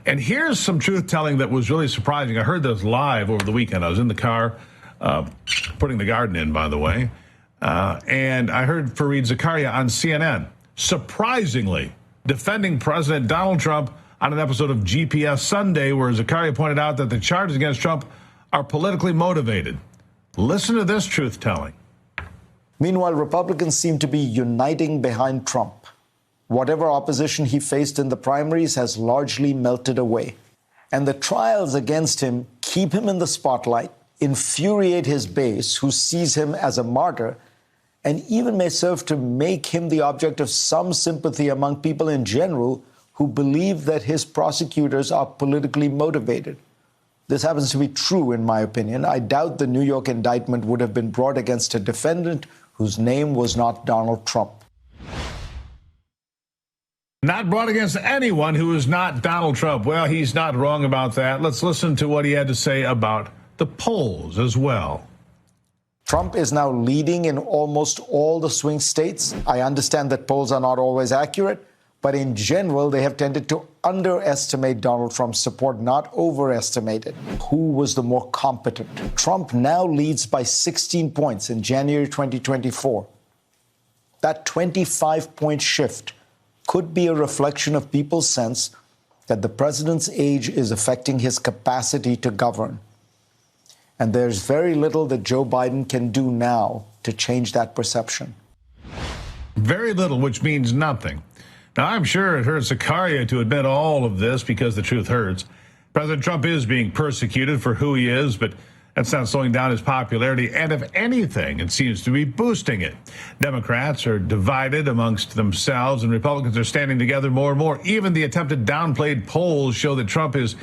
And here's some truth-telling that was really surprising. I heard this live over the weekend. I was in the car, putting the garden in, by the way, and I heard Fareed Zakaria on CNN, surprisingly defending President Donald Trump on an episode of GPS Sunday, where Zakaria pointed out that the charges against Trump are politically motivated. Listen to this truth-telling. Meanwhile, Republicans seem to be uniting behind Trump. Whatever opposition he faced in the primaries has largely melted away. And the trials against him keep him in the spotlight, infuriate his base, who sees him as a martyr, and even may serve to make him the object of some sympathy among people in general who believe that his prosecutors are politically motivated. This happens to be true, in my opinion. I doubt the New York indictment would have been brought against a defendant whose name was not Donald Trump. Not brought against anyone who is not Donald Trump. Well, he's not wrong about that. Let's listen to what he had to say about the polls as well. Trump is now leading in almost all the swing states. I understand that polls are not always accurate, but in general, they have tended to underestimate Donald Trump's support, not overestimate it. Who was the more competent? Trump now leads by 16 points in January 2024. That 25-point shift could be a reflection of people's sense that the president's age is affecting his capacity to govern. And there's very little that Joe Biden can do now to change that perception. Very little, which means nothing. Now, I'm sure it hurts Zakaria to admit all of this because the truth hurts. President Trump is being persecuted for who he is, but that's not slowing down his popularity. And if anything, it seems to be boosting it. Democrats are divided amongst themselves, and Republicans are standing together more and more. Even the attempted downplayed polls show that Trump is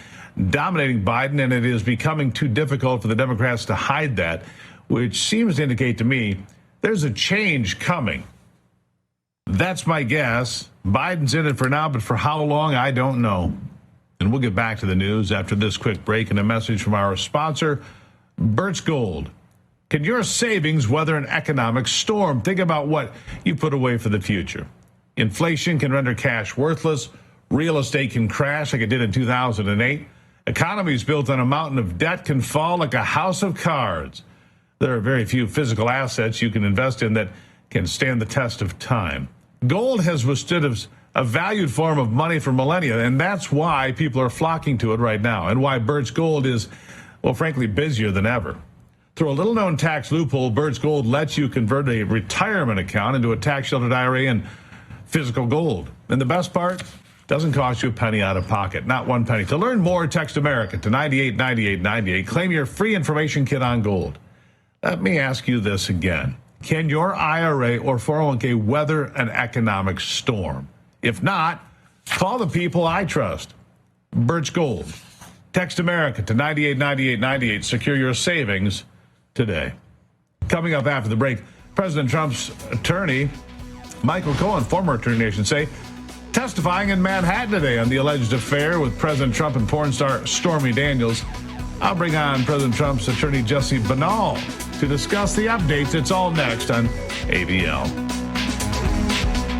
dominating Biden, and it is becoming too difficult for the Democrats to hide that, which seems to indicate to me there's a change coming. That's my guess. Biden's in it for now, but for how long, I don't know. And we'll get back to the news after this quick break and a message from our sponsor, Birch Gold. Can your savings weather an economic storm? Think about what you put away for the future. Inflation can render cash worthless. Real estate can crash like it did in 2008. Economies built on a mountain of debt can fall like a house of cards. There are very few physical assets you can invest in that can stand the test of time. Gold has withstood a valued form of money for millennia, and that's why people are flocking to it right now, and why Birch Gold is, well, frankly, busier than ever. Through a little-known tax loophole, Birch Gold lets you convert a retirement account into a tax-sheltered IRA in physical gold. And the best part, doesn't cost you a penny out of pocket, not one penny. To learn more, text America to 989898. Claim your free information kit on gold. Let me ask you this again. Can your IRA or 401k weather an economic storm? If not, call the people I trust. Birch Gold. Text America to 989898. Secure your savings today. Coming up after the break, President Trump's attorney, Michael Cohen, former attorney, I should say, testifying in Manhattan today on the alleged affair with President Trump and porn star Stormy Daniels. I'll bring on President Trump's attorney, Jesse Banal, to discuss the updates. It's all next on ABL.